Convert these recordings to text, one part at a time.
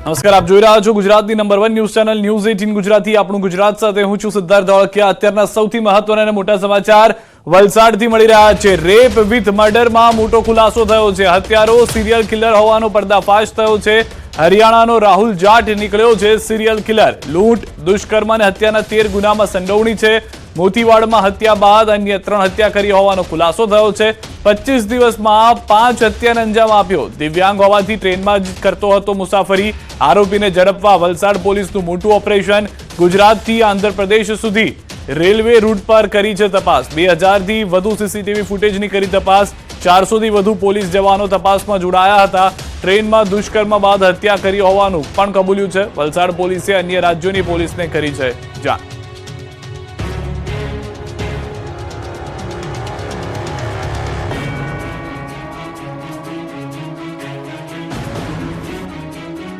નમસ્કાર, આપ જોઈ રહ્યા છો ગુજરાતની number 1 news channel news 18 Gujarati. આપણું ગુજરાત સાથે હું છું સિદ્ધાર્થ ધોળકિયા. અત્યારના સૌથી મહત્વના અને મોટા સમાચાર વલસાડથી મળી રહ્યા છે. રેપ વિથ મર્ડરમાં મોટો ખુલાસો થયો છે. હત્યારો સિરિયલ કિલર હોવાનો પર્દાફાશ થયો છે. હરિયાણાનો રાહુલ જાટ નીકળ્યો છે સિરિયલ કિલર. લૂંટ, દુષ્કર્મ અને હત્યાના 13 ગુનામાં સંડોવણી છે. મોતીવાડમાં હત્યા બાદ અન્ય 3 હત્યા કરી હોવાનો ખુલાસો થયો છે. 25 દિવસમાં 5 હત્યાને અંજામ આપ્યો. દિવ્યાંગ હોવાથી ટ્રેનમાં જ કરતો હતો મુસાફરી. આરોપીને ઝડપવા વલસાડ પોલીસનું મોટું ઓપરેશન. ગુજરાતથી આંધ્રપ્રદેશ સુધી રેલવે રૂટ પર કરી છે તપાસ. 2000થી વધુ સીસીટીવી ફૂટેજની કરી તપાસ. 400થી વધુ પોલીસ જવાનો તપાસમાં જોડાયા હતા. ટ્રેનમાં દુષ્કર્મ બાદ હત્યા કરી હોવાનું પણ કબૂલ્યું છે. વલસાડ પોલીસે અન્ય રાજ્યોની પોલીસને કરી છે જાણ.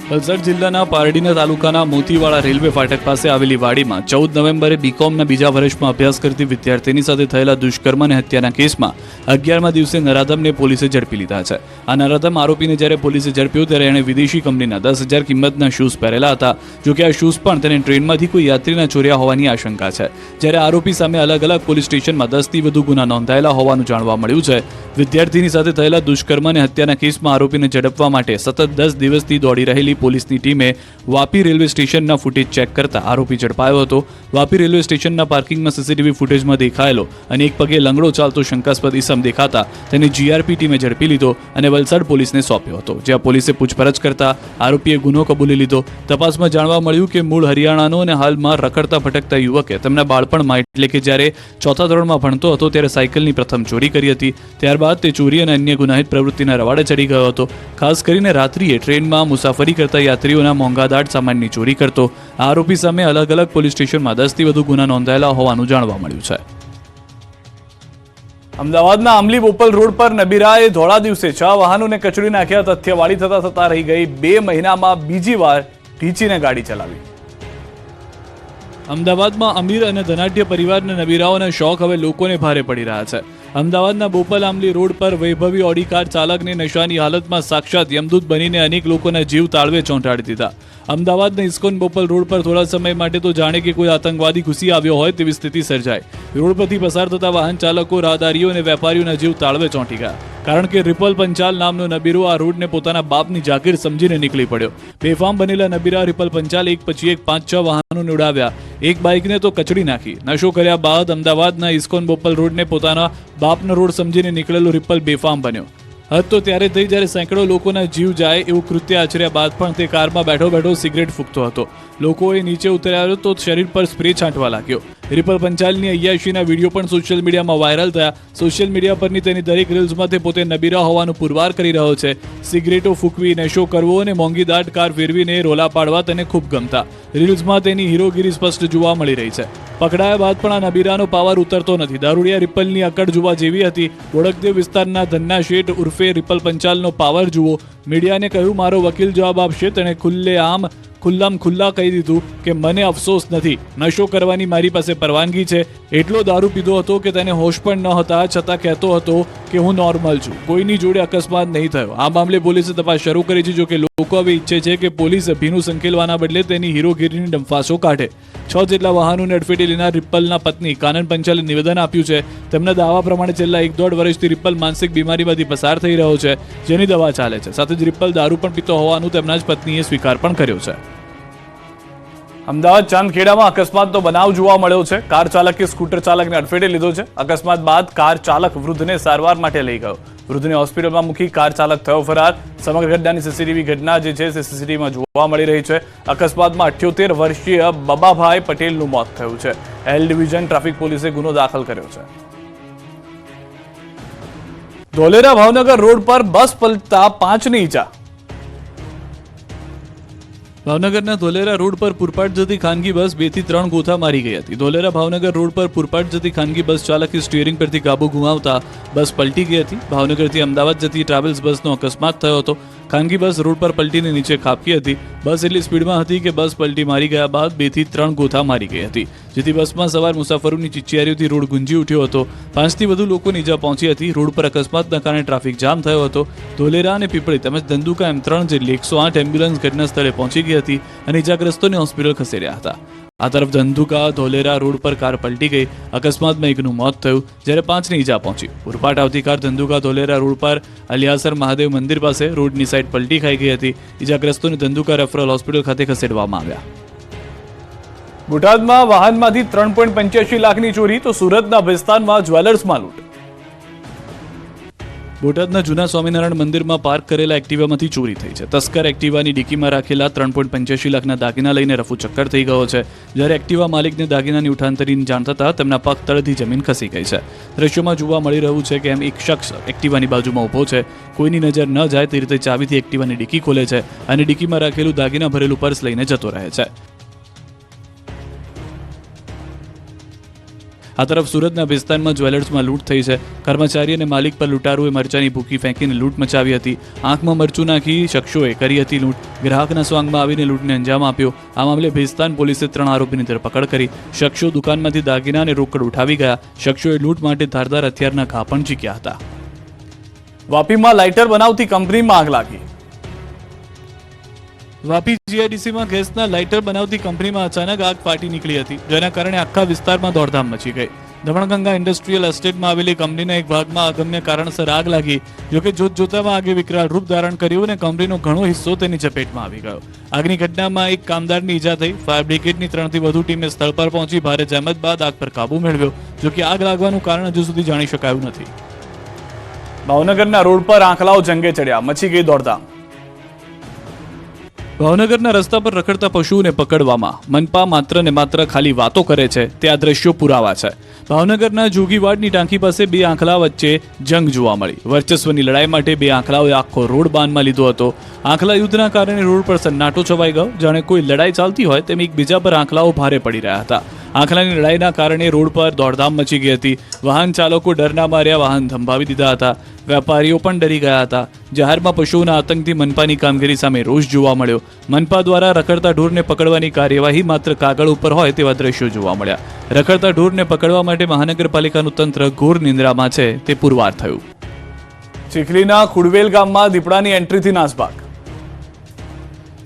વલસાડ જિલ્લાના પારડીના તાલુકાના મોતીવાડા રેલવે ફાટક પાસે આવેલી વાડીમાં 14 નવેમ્બરે બીકોમના બીજા વર્ષમાં અભ્યાસ કરતી વિદ્યાર્થીની સાથે થયેલા દુષ્કર્મ અને હત્યાના કેસમાં 11મા દિવસે નરાધમને પોલીસે ઝડપી લીધા છે. આ નરાધમ આરોપીને જ્યારે પોલીસે ઝડપ્યો ત્યારે એણે વિદેશી કંપનીના 10,000 કિંમતના શૂઝ પહેરેલા હતા. જોકે આ શૂઝ પણ તેને ટ્રેનમાંથી કોઈ યાત્રીના ચોર્યા હોવાની આશંકા છે. જ્યારે આરોપી સામે અલગ અલગ પોલીસ સ્ટેશનમાં 10થી વધુ ગુના નોંધાયેલા હોવાનું જાણવા મળ્યું છે. વિદ્યાર્થીની સાથે થયેલા દુષ્કર્મ અને હત્યાના કેસમાં આરોપીને ઝડપવા માટે સતત 10 દિવસથી દોડી રહેલી પોલીસની ટીમે વાપી રેલવે સ્ટેશનના ફૂટેજ ચેક કરતા આરોપી ઝડપાયો હતો. વાપી રેલવે સ્ટેશનના પાર્કિંગમાં સીસીટીવી ફૂટેજમાં દેખાયેલો અને એક પગે લંગડો ચાલતો શંકાસ્પદ ઇસમ દેખાતા તેને જીઆરપી ટીમે ઝડપી લીધો અને વલસાડ પોલીસને સોંપ્યો હતો. જ્યાં પોલીસે પૂછપરછ કરતા આરોપીએ ગુનો કબૂલી લીધો. તપાસમાં જાણવા મળ્યું કે મૂળ હરિયાણાનો અને હાલમાં રખડતા ભટકતા યુવકે તેમના બાળપણમાં એટલે કે જ્યારે 4થા ધોરણમાં ભણતો હતો ત્યારે સાયકલની પ્રથમ ચોરી કરી હતી. ત્યારબાદ તે ચોરી અને અન્ય ગુનાહિત પ્રવૃત્તિના રવાડે ચડી ગયો હતો. ખાસ કરીને રાત્રિએ ટ્રેનમાં મુસાફરી કરતા યાત્રીઓના મોંઘાદાટ સામાનની ચોરી કરતો. આરોપી સામે અલગ અલગ પોલીસ સ્ટેશનમાં 10થી વધુ ગુના નોંધાયેલા હોવાનું જાણવા મળ્યું છે. અમદાવાદના આંબલી બોપલ રોડ પર નબીરાએ ધોળા દિવસે 6 વાહનોને કચડી નાખ્યા. તથ્યવાળી થતા રહી ગઈ. 2 મહિનામાં બીજી વાર ઢીંચીને ગાડી ચલાવી. અમદાવાદમાં અમીર અને ધનાઢ્ય પરિવારના નબીરાઓના શોખ હવે લોકોને ભારે પડી રહ્યા છે. અમદાવાદના બોપલ આંબલી રોડ પર વૈભવી ઓડી કાર ચાલકને નશાની હાલતમાં સાક્ષાત યમદૂત બનીને અનેક લોકોના જીવ તાળવે ચોંટાડી દીધા. અમદાવાદના ઇસ્કોન બોપલ રોડ પર થોડા સમય માટે તો જાણે કે કોઈ આતંકવાદી ઘૂસી આવ્યો હોય તેવી સ્થિતિ સર્જાઈ. રોડ પરથી પસાર થતા વાહન ચાલકો, રાહદારીઓ અને વેપારીઓના જીવ તાળવે ચોંટી ગયા. કારણ કે રિપલ પંચાલ નામનો નબીરો આ રોડને પોતાના બાપની જાગીર સમજીને નીકળી પડ્યો. બેફામ બનેલા નબીરા રિપલ પંચાલ એક પછી એક 5-6 વાહનોને ઉડાવ્યા. એક બાઇકને તો કચડી નાખી. નશો કર્યા બાદ અમદાવાદના ઇસ્કોન બોપલ રોડને પોતાના બાપનો રોડ સમજીને નીકળેલો રિપલ બેફામ બન્યો. હદ તો ત્યારે થઈ જ્યારે સેંકડો લોકોના જીવ જાય એવું કૃત્ય આચર્યા બાદ પણ તે કારમાં બેઠો બેઠો સિગરેટ ફૂંકતો હતો. લોકોએ નીચે ઉતર્યા તો શરીર પર સ્પ્રે છાંટવા લાગ્યો. રિપલ પંચાલની અય્યાશીના વિડીયો પણ સોશિયલ મીડિયામાં વાયરલ થયા. સોશિયલ મીડિયા પરની તેની દરેક રીલ્સમાં તે પોતે નબીરા હોવાનું પુરવાર કરી રહ્યો છે. સિગરેટો ફૂંકવી, નશો કરવો અને મોંઘી દાટ કાર ફેરવીને રોલા પાડવા તેને ખૂબ ગમતા. રીલ્સમાં તેની હીરોગીરી સ્પષ્ટ જોવા મળી રહી છે. પકડાયા બાદ પણ આ નબીરાનો પાવર ઉતરતો નથી. દારૂડિયા રિપલની અકડ જોવા જેવી હતી. ઓળખદેવ વિસ્તારના ધન્ના શેઠ ઉર્ફે રિપલ પંચાલનો પાવર જુઓ. મીડિયાને કહ્યું મારો વકીલ જવાબ આપશે. તેણે ખુલ્લા કહી દીધું કે મને અફસોસ નથી, નશો કરવાની મારી પાસે પરવાનગી છે. એટલો દારૂ પીધો હતો કે તેને હોશ પણ ન હતા, છતાં કહેતો હતો કે હું નોર્મલ છું, કોઈની જોડે અકસ્માત નહીં થયો. આ મામલે પોલીસે તપાસ શરૂ કરી છે. જોકે લોકો હવે ઈચ્છે છે કે પોલીસ ભીનું સંકેલવાના બદલે તેની હીરોગીરીની ડંફાસો કાઢે. 6 જેટલા વાહનોને અડફેટે લેનાર રિપલના પત્ની કાનન પંચાલે નિવેદન આપ્યું છે. તેમના દાવા પ્રમાણે છેલ્લા 1.5 વર્ષથી રિપલ માનસિક બીમારીમાંથી પસાર થઈ રહ્યો છે, જેની દવા ચાલે છે. સાથે જ રિપલ દારૂ પણ પીતો હોવાનું તેમના જ પત્નીએ સ્વીકાર પણ કર્યો છે. અમદાવાદ ચાંદખેડામાં અકસ્માતનો બનાવ જોવા મળ્યો છે. કાર ચાલકે સ્કૂટર ચાલકને અડફેટે લીધો છે. અકસ્માત બાદ કાર ચાલક વૃદ્ધને સારવાર માટે લઈ ગયો. વૃદ્ધને હોસ્પિટલમાં મૂકી કાર ચાલક થયો ફરાર. સમગ્ર ઘટનાની સીસીટીવી ઘટના જે છે તે સીસીટીવીમાં જોવા મળી રહી છે. અકસ્માતમાં 78 વર્ષીય બબાભાઈ પટેલનું મોત થયું છે. એલ ડિવિઝન ટ્રાફિક પોલીસે ગુનો દાખલ કર્યો છે. ધોલેરા ભાવનગર રોડ પર બસ પલટતા 5ને ઈજા. ભાવનગરના ધોલેરા રોડ પર પૂરપાટ જતી ખાનગી બસ 2 થી 3 ગોથા મારી ગઈ હતી. ધોલેરા ભાવનગર રોડ પર પૂરપાટ જતી ખાનગી બસ ચાલકે સ્ટીયરિંગ પરથી કાબુ ગુમાવતા બસ પલટી ગઈ હતી. ભાવનગરથી અમદાવાદ જતી ટ્રાવેલ્સ બસનો અકસ્માત થયો હતો. ખાનગી બસ રોડ પર પલટીને નીચે ખાબકી હતી. બસ એટલી સ્પીડમાં હતી કે બસ પલટી મારી ગયા બાદ 2 થી 3 ગોથા મારી ગઈ હતી, જેથી બસમાં સવાર મુસાફરોની ચીચિયારીઓથી રોડ ગુંજી ઉઠ્યો હતો. 5 થી વધુ લોકોને ઈજા પહોંચી હતી. રોડ પર અકસ્માતના કારણે ટ્રાફિક જામ થયો હતો. ધોલેરા અને પીપળી તેમજ ધંધુકા એમ 3 જેટલી 108 એમ્બ્યુલન્સ ઘટના સ્થળે પહોંચી ગઈ હતી અને ઈજાગ્રસ્તોને હોસ્પિટલ ખસેડ્યા હતા. આ તરફ ધંધુકા ધોલેરા રોડ પર કાર પલટી ગઈ. અકસ્માતમાં એકનું મોત થયું જ્યારે 5ને ઈજા પહોંચી. પૂરપાટ આવતી કાર ધંધુકા ધોલેરા રોડ પર અલિયાસર મહાદેવ મંદિર પાસે રોડની સાઈડ પલટી ખાઈ ગઈ હતી. ઈજાગ્રસ્તોને ધંધુકા રેફરલ હોસ્પિટલ ખાતે ખસેડવામાં આવ્યા. બોટાદમાં વાહનમાંથી 3.85 લાખની ચોરી તો સુરતના ભેસ્તાનમાં જ્વેલર્સમાં લૂંટ. બોટાદના જૂના સ્વામિનારાયણ મંદિરમાં પાર્ક કરેલા એક્ટિવામાંથી ચોરી થઈ છે. તસ્કર એક્ટિવાની ડિકીમાં રાખેલા 3.85 લાખના દાગીના લઈને રફુ ચક્કર થઈ ગયો છે. જ્યારે એક્ટિવા માલિકને દાગીનાની ઉઠાંતરીની જાણ થતાં તેમના પગ તળેથી જમીન ખસી ગઈ છે. દ્રશ્યોમાં જોવા મળી રહ્યું છે કે એક શખ્સ એક્ટિવાની બાજુમાં ઊભો છે. કોઈની નજર ન જાય તે રીતે ચાવીથી એક્ટિવાની ડિકી ખોલે છે અને ડિકીમાં રાખેલું દાગીના ભરેલું પર્સ લઈને જતો રહે છે. આ તરફ સુરતના વિસ્તારમાં જ્વેલર્સમાં લૂંટ થઈ છે. કર્મચારી અને માલિક પર લૂંટારુએ મરચાની ભૂકી ફેંકીને લૂંટ મચાવી હતી. આંખમાં મરચું નાખી શખ્સોએ કરી હતી લૂંટ. ગ્રાહકના સ્વાંગમાં આવીને લૂંટને અંજામ આપ્યો. આ મામલે ભેસ્તાન પોલીસે 3 આરોપીની ધરપકડ કરી. શખ્સો દુકાનમાંથી દાગીના અને રોકડ ઉઠાવી ગયા. શખ્સોએ લૂંટ માટે ધારદાર હથિયારના ઘા પણ ઝીક્યા હતા. વાપીમાં લાઇટર બનાવતી કંપનીમાં આગ લાગી. વાપી જીઆઈડીસીમાં ગેસના લાઇટર બનાવતી કંપનીમાં અચાનક આગ ફાટી નીકળી હતી, જેના કારણે આખા વિસ્તારમાં દોડધામ મચી ગઈ. દમણગંગા ઇન્ડસ્ટ્રીયલ એસ્ટેટમાં આવેલી કંપનીના એક ભાગમાં અગમ્ય કારણસર આગ લાગી. જોકે જોતજોતામાં આગે વિકરાળ રૂપ ધારણ કર્યું અને કંપનીનો ઘણો હિસ્સો તેની ઝપેટમાં આવી ગયો. આગની ઘટનામાં એક કામદારની ઈજા થઈ. ફાયર બ્રિગેડની 3 થી વધુ ટીમે સ્થળ પર પહોંચી ભારે જહેમત બાદ આગ પર કાબુ મેળવ્યો. જોકે આગ લાગવાનું કારણ હજુ સુધી જાણી શકાયું નથી. ભાવનગરના રોડ પર આંખલાઓ જંગે ચડ્યા, મચી ગઈ દોડધામ. ભાવનગરના રસ્તા પર રખડતા પશુઓને પકડવામાં મનપા માત્ર ને માત્ર ખાલી વાતો કરે છે તે આ દ્રશ્યો પુરાવા છે. ભાવનગરના જોગીવાડની ટાંકી પાસે 2 આંખલા વચ્ચે જંગ જોવા મળી. વર્ચસ્વની લડાઈ માટે 2 આંખલાઓએ આખો રોડ બાનમાં લીધો હતો. આંખલા યુદ્ધના કારણે રોડ પર સન્નાટો છવાઈ ગયો. જાણે કોઈ લડાઈ ચાલતી હોય તેમ એકબીજા પર આંખલાઓ ભારે પડી રહ્યા હતા. આંખલાની લડાઈના કારણે રોડ પર દોડધામ મચી ગઈ હતી. વાહન ચાલકો ડરના માર્યા વાહન થંભાવી દીધા હતા. વેપારીઓ પણ ડરી ગયા હતા. જાહેરમાં પશુઓના આતંકથી મનપાની કામગીરી સામે રોષ જોવા મળ્યો. મનપા દ્વારા રખડતા ઢોરને પકડવાની કાર્યવાહી માત્ર કાગળ ઉપર હોય તેવા દ્રશ્યો જોવા મળ્યા. રખડતા ઢોરને પકડવા માટે મહાનગરપાલિકાનું તંત્ર ઘોર નિંદ્રામાં છે તે પુરવાર થયું. ચીખલીના ખુડવેલ ગામમાં દીપડાની એન્ટ્રીથી નાસભાગ.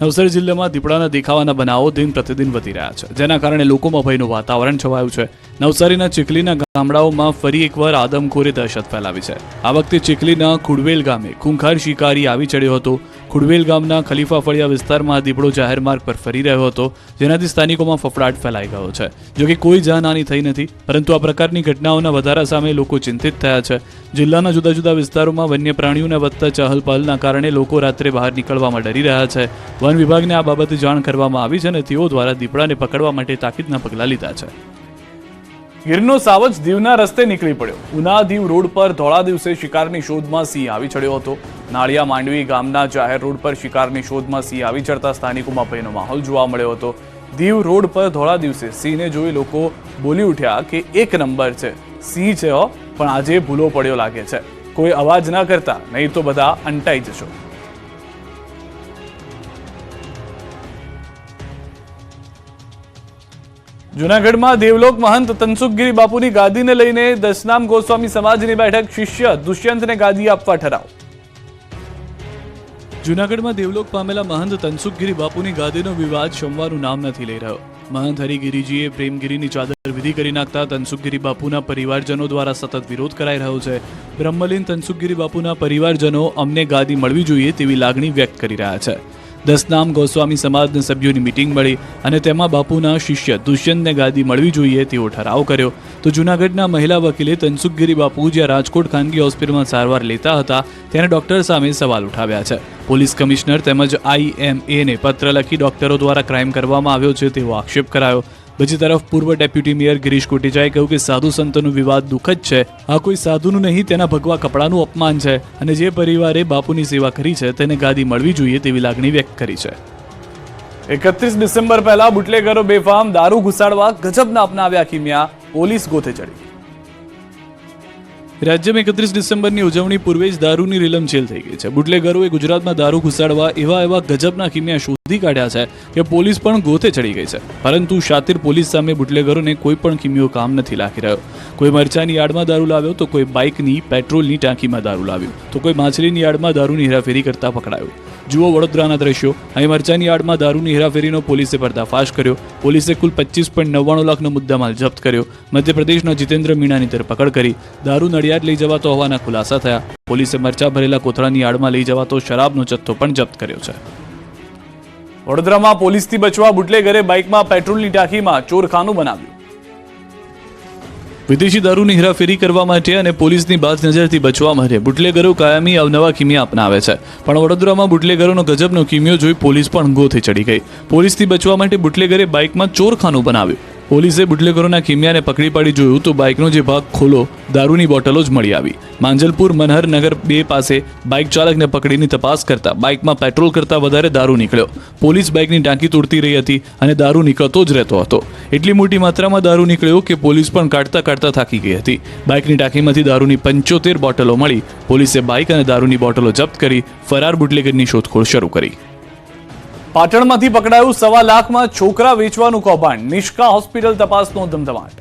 નવસારી જિલ્લામાં દીપડાના દેખાવાના બનાવો દિન પ્રતિદિન વધી રહ્યા છે, જેના કારણે લોકોમાં ભયનું વાતાવરણ છવાયું છે. નવસારીના ચીખલીના ગામડાઓમાં ફરી એકવાર આદમખોરે દહેશત ફેલાવી છે. આ વખતે ચીખલીના ખુડવેલ ગામે ખૂંખાર શિકારી આવી ચડ્યો હતો. ખુડવેલ ગામના ખલીફા ફળિયા વિસ્તારમાં દીપડો જાહેર માર્ગ પર ફરી રહ્યો હતો, જેનાથી સ્થાનિકોમાં ફફડાટ ફેલાઈ ગયો છે. જોકે કોઈ જાનહાની થઈ નથી, પરંતુ આ પ્રકારની ઘટનાઓના વધારા સામે લોકો ચિંતિત થયા છે. જિલ્લાના જુદા જુદા વિસ્તારોમાં વન્ય પ્રાણીઓના વધતા ચહલપહલના કારણે લોકો રાત્રે બહાર નીકળવામાં ડરી રહ્યા છે. વન વિભાગને આ બાબતે જાણ કરવામાં આવી છે અને તેઓ દ્વારા દીપડાને પકડવા માટે તાકીદના પગલાં લીધા છે. ગીરનો સાવજ દીવના રસ્તે નીકળી પડ્યો. ઉના દીવ રોડ પર ધોળા દિવસે શિકારની શોધમાં સિંહ આવી ચડ્યો હતો. નાળિયા માંડવી ગામના જાહેર રોડ પર શિકારની શોધમાં સિંહ આવી ચડતા સ્થાનિકોમાં ભયનો માહોલ જોવા મળ્યો હતો. દીવ રોડ પર ધોળા દિવસે સિંહને જોઈ લોકો બોલી ઉઠ્યા કે 1 નંબર છે, સિંહ છે હો, પણ આજે ભૂલો પડ્યો લાગે છે. કોઈ અવાજ ના કરતા, નહીં તો બધા અંટાઈ જશો. જૂનાગઢમાં દેવલોક મહંત તનસુખગીરી બાપુની ગાદીને લઈને દશનામ ગોસ્વામી સમાજની બેઠક. શિષ્ય દુષ્યંતને ગાદી આપવા ઠરાવ. જૂનાગઢમાં દેવલોક પામેલા મહંત તનસુખગીરી બાપુની ગાદીનો વિવાદ શમવાનું નામ નથી લઈ રહ્યો. મહંત હરિગીરીજીએ પ્રેમગીરીની ચાદર વિધિ કરી નાખતા તનસુખગીરી બાપુના પરિવારજનો દ્વારા સતત વિરોધ કરાઈ રહ્યો છે. બ્રહ્મલીન તનસુખગીરી બાપુના પરિવારજનો અમને ગાદી મળવી જોઈએ તેવી લાગણી વ્યક્ત કરી રહ્યા છે. દશનામ ગોસ્વામી સમાજના સભ્યોની મીટિંગ મળી અને તેમાં બાપુના શિષ્ય દુષ્યંતને ગાદી મળવી જોઈએ તેવો ઠરાવ કર્યો. તો જૂનાગઢના મહિલા વકીલે તનસુખગીરી બાપુ જ્યાં રાજકોટ ખાનગી હોસ્પિટલમાં સારવાર લેતા હતા ત્યારે ડોક્ટર સામે સવાલ ઉઠાવ્યા છે. પોલીસ કમિશનર તેમજ IMA પત્ર લખી ડોક્ટરો દ્વારા ક્રાઇમ કરવામાં આવ્યો છે તેવો આક્ષેપ કરાયો. બીજી તરફ પૂર્વ ડેપ્યુટી મેયર ગિરીશ કોટેચાએ કહ્યું કે સાધુ સંતોનો વિવાદ દુઃખદ છે. આ કોઈ સાધુનું નહીં, તેના ભગવા કપડાનું અપમાન છે અને જે પરિવારે બાપુની સેવા કરી છે તેને ગાદી મળવી જોઈએ તેવી લાગણી વ્યક્ત કરી છે. 31 ડિસેમ્બર પહેલા બુટલેગરો બેફામ દારૂ ઘુસાડવા ગજબના અપનાવ્યા કિમિયા. પોલીસ ગોથે ચડી. રાજ્યમાં 31 ડિસેમ્બરની ઉજવણી પૂર્વે જ દારૂની રીલમછેલ થઈ ગઈ છે. બુટલેગરોએ ગુજરાતમાં દારૂ ઘુસાડવા એવા ગજબના કિમિયા શોધી કાઢ્યા છે કે પોલીસ પણ ગોથે ચડી ગઈ છે. પરંતુ શાતિર પોલીસ સામે બુટલેગરોને કોઈ પણ કિમિયો કામ નથી લાગી રહ્યો. કોઈ મરચાની યાર્ડમાં દારૂ લાવ્યો તો કોઈ બાઇકની પેટ્રોલની ટાંકીમાં દારૂ લાવ્યું તો કોઈ માછલીની યાર્ડમાં દારૂની હેરાફેરી કરતા પકડાયું. જુઓ વડોદરાના દ્રશ્યો. અહીં મરચાની યાર્ડમાં દારૂની હેરાફેરીનો પોલીસે પર્દાફાશ કર્યો. પોલીસે કુલ 25.99 લાખનો મુદ્દામાલ જપ્ત કર્યો. મધ્યપ્રદેશના જીતેન્દ્ર મીણાની ધરપકડ કરી. દારૂ નડિયાદ લઈ જવાતો હોવાના ખુલાસા થયા. પોલીસે મરચા ભરેલા કોથળાની યાર્ડમાં લઈ જવાતો શરાબનો જથ્થો પણ જપ્ત કર્યો છે. વડોદરામાં પોલીસથી બચવા બુટલેગરે બાઇકમાં પેટ્રોલની ટાંકીમાં ચોરખાનું બનાવ્યું. વિદેશી દારૂની હેરાફેરી કરવા માટે અને પોલીસની બાજ નજરથી બચવા માટે બુટલેગરો કાયમી અવનવા કિમિયા અપનાવે છે. પણ વડોદરામાં બુટલેગરોનો ગજબનો કિમિયો જોઈ પોલીસ પણ ગોથે ચડી ગઈ. પોલીસથી બચવા માટે બુટલેગરે બાઇકમાં ચોરખાનું બનાવ્યું. પોલીસે બુટલેગરોના કિમિયાને પકડી પાડી જોયું તો બાઇકનો જે ભાગ ખોલો દારૂની બોટલો જ મળી આવી. માંજલપુર મનહર નગર 2 પાસે બાઇક ચાલકને પકડીને તપાસ કરતા બાઇકમાં પેટ્રોલ કરતાં વધારે દારૂ નીકળ્યો. પોલીસ બાઇકની ટાંકી તોડતી રહી હતી અને દારૂ નીકળતો જ રહેતો હતો. એટલી મોટી માત્રામાં દારૂ નીકળ્યો કે પોલીસ પણ કાઢતા થાકી ગઈ હતી. બાઇકની ટાંકીમાંથી દારૂની 75 બોટલો મળી. પોલીસે બાઇક અને દારૂની બોટલો જપ્ત કરી ફરાર બુટલેગરની શોધખોળ શરૂ કરી. પાટણમાંથી પકડાયું 1.25 લાખમાં છોકરા વેચવાનું કૌભાંડ. નિષ્કા હોસ્પિટલ તપાસનો ધમધમાટ.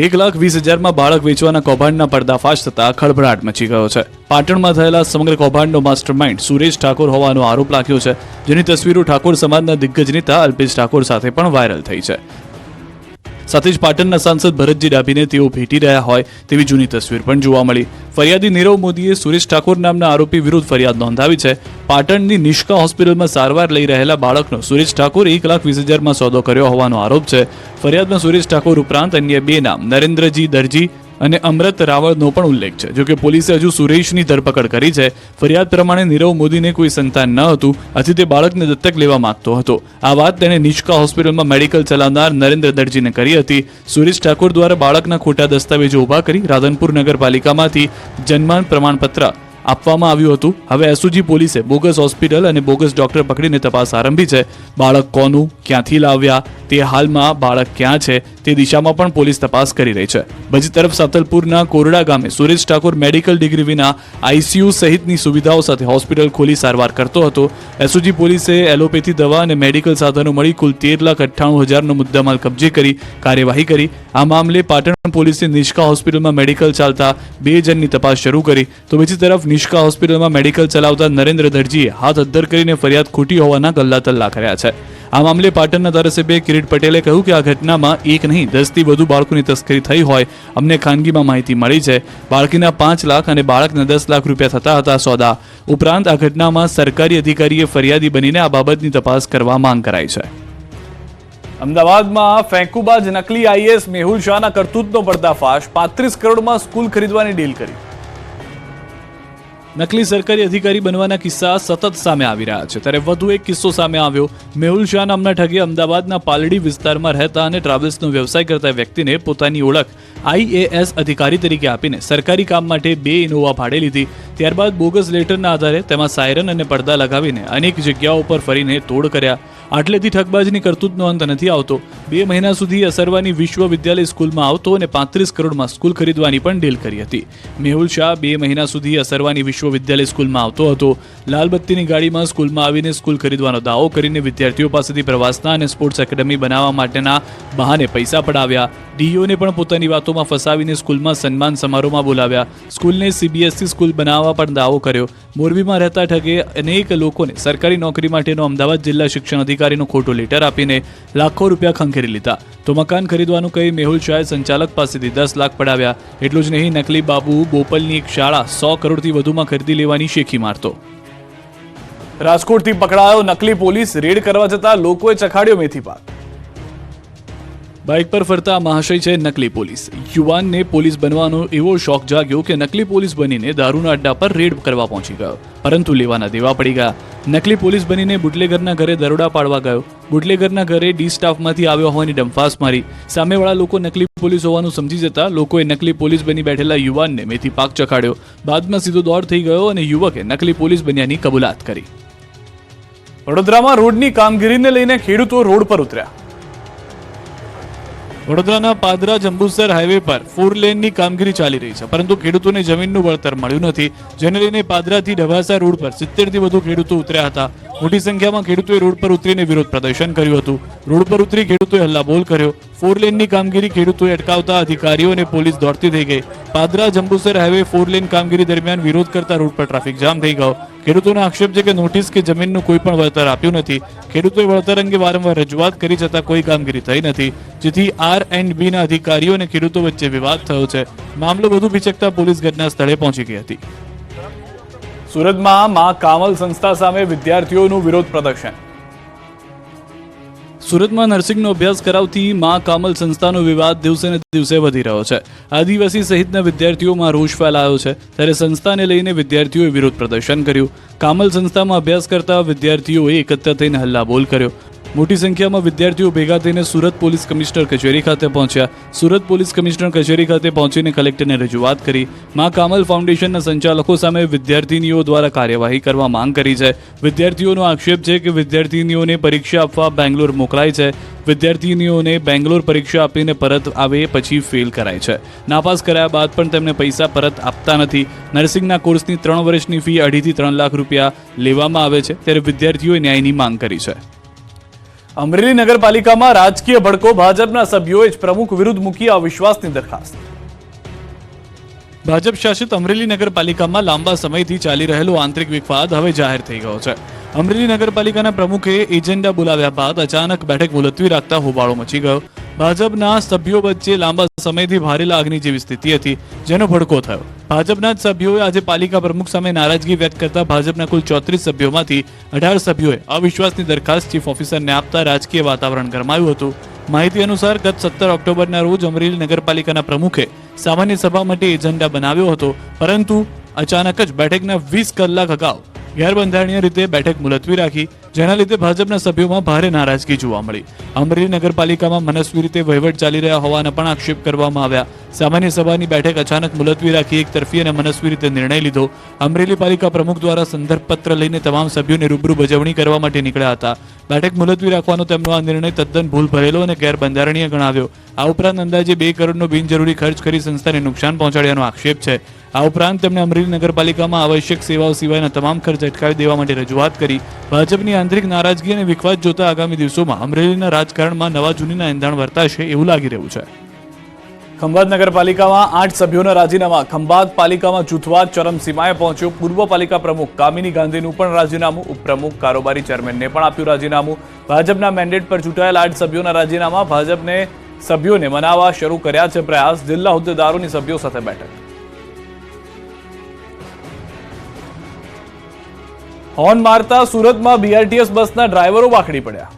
1,20,000માં બાળક વેચવાના કૌભાંડના પર્દાફાશ થતા ખળભળાટ મચી ગયો છે. પાટણમાં થયેલા સમગ્ર કૌભાંડનો માસ્ટરમાઇન્ડ સુરેશ ઠાકોર હોવાનો આરોપ લાગ્યો છે, જેની તસવીરો ઠાકોર સમાજના દિગ્ગજ નેતા અલ્પેશ ઠાકોર સાથે પણ વાયરલ થઈ છે. સાથે જ પાટણના સાંસદ ભરતજી ડાભીને તેઓ ભેટી રહ્યા હોય તેવી જૂની તસવીર પણ જોવા મળી. ફરિયાદી નીરવ મોદીએ સુરેશ ઠાકોર નામના આરોપી વિરુદ્ધ ફરિયાદ નોંધાવી છે. પાટણની નિષ્કા હોસ્પિટલમાં સારવાર લઈ રહેલા બાળકનો સુરેશ ઠાકોર 1,20,000માં સોદો કર્યો હોવાનો આરોપ છે. ફરિયાદમાં સુરેશ ઠાકોર ઉપરાંત અન્ય 2 નામ નરેન્દ્રજી દરજી અને અમૃત રાવળનો પણ ઉલ્લેખ છે. જોકે પોલીસે હજુ સુરેશની ધરપકડ કરી છે. ફરિયાદ પ્રમાણે નીરવ મોદીને કોઈ સંતાન ન હતું, આથી તે બાળકને દત્તક લેવા માંગતો હતો. આ વાત તેણે નિષ્કા હોસ્પિટલમાં મેડિકલ ચલાવનાર નરેન્દ્ર દરજીને કરી હતી. સુરેશ ઠાકોર દ્વારા બાળકના ખોટા દસ્તાવેજો ઊભા કરી રાધનપુર નગરપાલિકામાંથી જન્મ પ્રમાણપત્ર આપવામાં આવ્યું હતું. હવે એસઓજી પોલીસે બોગસ હોસ્પિટલ અને બોગસ ડોક્ટર પકડીને તપાસ આરંભી છે. બાળક કોનું, ક્યાંથી લાવ્યા, તે હાલમાં બાળક ક્યાં છે તે દિશામાં પણ પોલીસ તપાસ કરી રહી છે. બીજી તરફ સાતલપુરના કોરડા ગામે સુરેશ ઠાકોર મેડિકલ ડિગ્રી વિના આઈસીયુ સહિતની સુવિધાઓ સાથે હોસ્પિટલ ખોલી સારવાર કરતો હતો. એસઓજી પોલીસે એલોપેથી દવા અને મેડિકલ સાધનો મળી કુલ 13,98,000નો મુદ્દામાલ કબજે કરી કાર્યવાહી કરી. આ મામલે પાટણ પોલીસે નિષ્કા હોસ્પિટલમાં મેડિકલ ચાલતા 2 જણની તપાસ શરૂ કરી. તો બીજી તરફ નિષ્કા હોસ્પિટલમાં મેડિકલ ચલાવતા નરેન્દ્ર દરજીએ હાથ અદ્ધર કરીને ફરિયાદ ખોટી હોવાના ગલ્લાતલ્લા કર્યા છે. આ મામલે પાટણના ધારાસભ્ય કિરીટ પટેલે કહ્યું કે આ ઘટનામાં 1 નહીં 10થી વધુ બાળકોની તસ્કરી થઈ હોય અમને ખાનગીમાં માહિતી મળી છે. બાળકીના 5 લાખ અને બાળકના 10 લાખ રૂપિયા થતા હતા સોદા. ઉપરાંત આ ઘટનામાં સરકારી અધિકારીએ ફરિયાદી બનીને આ બાબતની તપાસ કરવા માંગ કરાઈ છે. અમદાવાદમાં ફેંકુબાજ નકલી આઈએએસ મેહુલ શાહના કરતૂતનો પર્દાફાશ. 35 કરોડમાં સ્કૂલ ખરીદવાની ડીલ કરી. નકલી સરકારી અધિકારી બનવાના કિસ્સા સતત સામે આવી રહ્યા છે. ત્યારે વધુ એક કિસ્સો સામે આવ્યો. મેહુલ શાહ નામના ઠગે અમદાવાદના પાલડી વિસ્તારમાં રહેતા અને ટ્રાવેલ્સનો વ્યવસાય કરતા વ્યક્તિને પોતાની ઓળખ આઈએએસ અધિકારી તરીકે આપીને સરકારી કામ માટે 2 ઇનોવા ભાડે લીધી. ત્યારબાદ બોગસ લેટરના આધારે તેમાં સાયરન અને પડદા લગાવીને અનેક જગ્યાઓ પર ફરીને તોડ કર્યા. આટલેથી ઠગબાજની કરતૂતનો અંત નથી આવતો. 2 મહિના સુધી અસરવાની વિશ્વવિદ્યાલય સ્કૂલમાં આવતો અને 35 કરોડમાં સ્કૂલ ખરીદવાની પણ ડીલ કરી હતી. મેહુલ શાહ 2 મહિના સુધી અસરવાની વિશ્વવિદ્યાલય સ્કૂલમાં આવતો હતો. લાલબત્તીની ગાડીમાં સ્કૂલમાં આવીને સ્કૂલ ખરીદવાનો દાવો કરીને વિદ્યાર્થીઓ પાસેથી પ્રવાસના અને સ્પોર્ટ્સ એકેડમી બનાવવા માટેના બહાને પૈસા પડાવ્યા. ડીઓને પણ પોતાની વાતોમાં ફસાવીને સ્કૂલમાં સન્માન સમારોહમાં બોલાવ્યા. સ્કૂલને સીબીએસઈ સ્કૂલ બનાવવા પણ દાવો કર્યો. મોરબીમાં રહેતા ઠગે અનેક લોકોને સરકારી નોકરી માટેનો અમદાવાદ જિલ્લા શિક્ષણ અધિકારીનો ખોટો લેટર આપીને લાખો રૂપિયા ખંખેરી લીધા. તો મકાન ખરીદવાનું કહી મેહુલ શાહે સંચાલક પાસેથી 10 લાખ પડાવ્યા. એટલું જ નહીં, નકલી બાબુ બોપલની એક શાળા 100 કરોડથી વધુમાં ખરીદી લેવાની શેખી મારતો. રાજકોટથી પકડાયો નકલી પોલીસ. રેડ કરવા જતા લોકોએ ચખાડ્યો મેથી પાક. બાઇક પર ફરતા મહાશય છે નકલી પોલીસ. યુવાનને પોલીસ બનવાનો એવો શોખ જાગ્યો કે નકલી પોલીસ બનીને દારૂના અડ્ડા પર રેડ કરવા પહોંચી ગયો, પરંતુ લેવાના દેવા પડી ગયા. નકલી પોલીસ બનીને બુટલેગરના ઘરે દરોડા પાડવા ગયો. બુટલેગરના ઘરે ડી સ્ટાફમાંથી આવ્યો હોવાની ડંફાસ મારી. સામેવાળા લોકો નકલી પોલીસ હોવાનું સમજી જતા લોકોએ નકલી પોલીસ બની બેઠેલા યુવાનને મેથી પાક ચખાડ્યો. બાદમાં સીધો દોડ થઈ ગયો અને યુવકે નકલી પોલીસ બન્યાની કબૂલાત કરી. વડોદરામાં રોડની કામગીરીને લઈને ખેડૂતો રોડ પર ઉતર્યા. વડોદરાના પાદરા જંબુસર હાઈવે પર 4 લેનની કામગીરી ચાલી રહી છે, પરંતુ ખેડૂતોને જમીનનું વળતર મળ્યું નથી, જેને લઈને પાદરાથી ઢવાસા રોડ પર 70 થી વધુ ખેડૂતો ઉતર્યા હતા. મોટી સંખ્યામાં ખેડૂતોએ રોડ પર ઉતરીને વિરોધ પ્રદર્શન કર્યું હતું. રોડ પર ઉતરી ખેડૂતોએ હલ્લાબોલ કર્યો. 4 લેનની કામગીરી ખેડૂતોએ અટકાવતા અધિકારીઓ અને પોલીસ દોડતી થઈ ગઈ. પાદરા જંબુસર હાઈવે 4 લેન કામગીરી દરમિયાન વિરોધ કરતા રોડ પર ટ્રાફિક જામ થઈ ગયો. ખેડૂતોનો આક્ષેપ છે કે નોટિસ કે જમીનનું કોઈ પણ વળતર આપ્યું નથી. ખેડૂતોએ વળતર અંગે વારંવાર રજૂઆત કરી છતાં કોઈ કામગીરી થઈ નથી, જેથી R&B ના અધિકારીઓ અને ખેડૂતો વચ્ચે વિવાદ થયો છે. મામલો વધુ ભીચકતા પોલીસ ઘટના સ્થળે પહોંચી ગઈ હતી. સુરતમાં મા કામલ સંસ્થા સામે વિદ્યાર્થીઓનું વિરોધ પ્રદર્શન. સુરતમાં નર્સિંગનો અભ્યાસ કરાવતી મા કામલ સંસ્થાનો વિવાદ દિવસે ને દિવસે વધી રહ્યો છે. આદિવાસી સહિતના વિદ્યાર્થીઓમાં રોષ ફેલાયો છે, ત્યારે સંસ્થાને લઈને વિદ્યાર્થીઓએ વિરોધ પ્રદર્શન કર્યું. કામલ સંસ્થામાં અભ્યાસ કરતા વિદ્યાર્થીઓએ એકત્ર થઈને હલ્લાબોલ કર્યો. મોટી સંખ્યામાં વિદ્યાર્થીઓ ભેગા થઈને સુરત પોલીસ કમિશનર કચેરી ખાતે પહોંચ્યા. સુરત પોલીસ કમિશનર કચેરી ખાતે પહોંચીને કલેક્ટરને રજૂઆત કરી. મા કામલ ફાઉન્ડેશનના સંચાલકો સામે વિદ્યાર્થીનીઓ દ્વારા કાર્યવાહી કરવા માંગ કરી છે. વિદ્યાર્થીઓનો આક્ષેપ છે કે વિદ્યાર્થીનીઓને પરીક્ષા આપવા બેંગ્લોર મોકલાય છે. વિદ્યાર્થીનીઓને બેંગ્લોર પરીક્ષા આપીને પરત આવે પછી ફેલ કરાય છે. નાપાસ કરાયા બાદ પણ તેમને પૈસા પરત આપતા નથી. નર્સિંગના કોર્સની 3 વર્ષની ફી 2.5 થી 3 લાખ રૂપિયા લેવામાં આવે છે, ત્યારે વિદ્યાર્થીઓએ ન્યાયની માંગ કરી છે. અમરેલી નગરપાલિકામાં રાજકીય ભડકો. ભાજપના સભ્યોએ જ પ્રમુખ વિરુદ્ધ મૂકી અવિશ્વાસની દરખાસ્ત. ભાજપ શાસિત અમરેલી નગરપાલિકામાં લાંબા સમયથી ચાલી રહેલો આંતરિક વિવાદ હવે જાહેર થઈ ગયો છે. અમરેલી નગરપાલિકાના પ્રમુખે એજન્ડા બોલાવ્યા બાદ અચાનક બેઠક મુલતવી રાખતા હોબાળો મચી ગયો. ભાજપના સભ્યો વચ્ચે લાંબા સમયથી ભારે લાગણી જેવી સ્થિતિ હતી, જેનો ભડકો થયો. ભાજપના જ સભ્યોએ આજે પાલિકા પ્રમુખ સામે નારાજગી વ્યક્ત કરતા ભાજપના કુલ 34 સભ્યોમાંથી 18 સભ્યોએ અવિશ્વાસની દરખાસ્ત ચીફ ઓફિસરને આપતા રાજકીય વાતાવરણ ગરમાયું હતું. માહિતી અનુસાર ગત 17 ઓક્ટોબરના રોજ અમરેલી નગરપાલિકાના પ્રમુખે સામાન્ય સભા માટે એજન્ડા બનાવ્યો હતો, પરંતુ અચાનક જ બેઠકના 20 કલાક અગાઉ ગેરબંધારણીય રીતે બેઠક મુલતવી રાખી, જેના લીધે ભાજપના સભ્યોમાં ભારે નારાજગી જોવા મળી. અમરેલી નગરપાલિકામાં મનસ્વી રીતે વહીવટ ચાલી રહ્યા હોવાના પણ આક્ષેપ કરવામાં આવ્યા. સામાન્ય સભાની બેઠક અચાનક મુલતવી રાખી એક તરફી અને મનસ્વી રીતે નિર્ણય લીધો. અમરેલી પાલિકા પ્રમુખ દ્વારા સંદર્ભ પત્ર લઈને તમામ સભ્યોને રૂબરૂ બજવણી કરવા માટે નીકળ્યા હતા. બેઠક મુલતવી રાખવાનો તેમનો આ નિર્ણય તદ્દન ભૂલ ભરેલો અને ગેરબંધારણીય ગણાવ્યો. આ ઉપરાંત અંદાજે 2 કરોડનો બિનજરૂરી ખર્ચ કરી સંસ્થાને નુકસાન પહોંચાડ્યાનો આક્ષેપ છે. આ ઉપરાંત તેમણે અમરેલી નગરપાલિકામાં આવશ્યક સેવાઓ સિવાયના તમામ ખર્ચ અટકાવી દેવા માટે રજૂઆત કરી. ભાજપની આંતરિક નારાજગી અને વિખવાદ જોતા આગામી દિવસોમાં અમરેલીના રાજકારણમાં નવા જૂનીના એંધાણ વર્તાશે એવું લાગી રહ્યું છે. ખંભાત નગરપાલિકામાં 8 સભ્યોના રાજીનામા. ખંભાત પાલિકામાં જૂથવાદ ચરમસીમાએ પહોંચ્યો. પૂર્વ પાલિકા પ્રમુખ કામિની ગાંધીનું પણ રાજીનામું. ઉપપ્રમુખ કારોબારી ચેરમેનને પણ આપ્યું રાજીનામું. ભાજપના મેન્ડેટ પર ચૂંટાયેલા 8 સભ્યોના રાજીનામા. ભાજપને સભ્યોને મનાવવા શરૂ કર્યા છે પ્રયાસ. જિલ્લા હોદ્દેદારોની સભ્યો સાથે બેઠક. હોર્ન મારતા સુરતમાં BRTS બસના ડ્રાઈવરો વાખડી પડ્યા.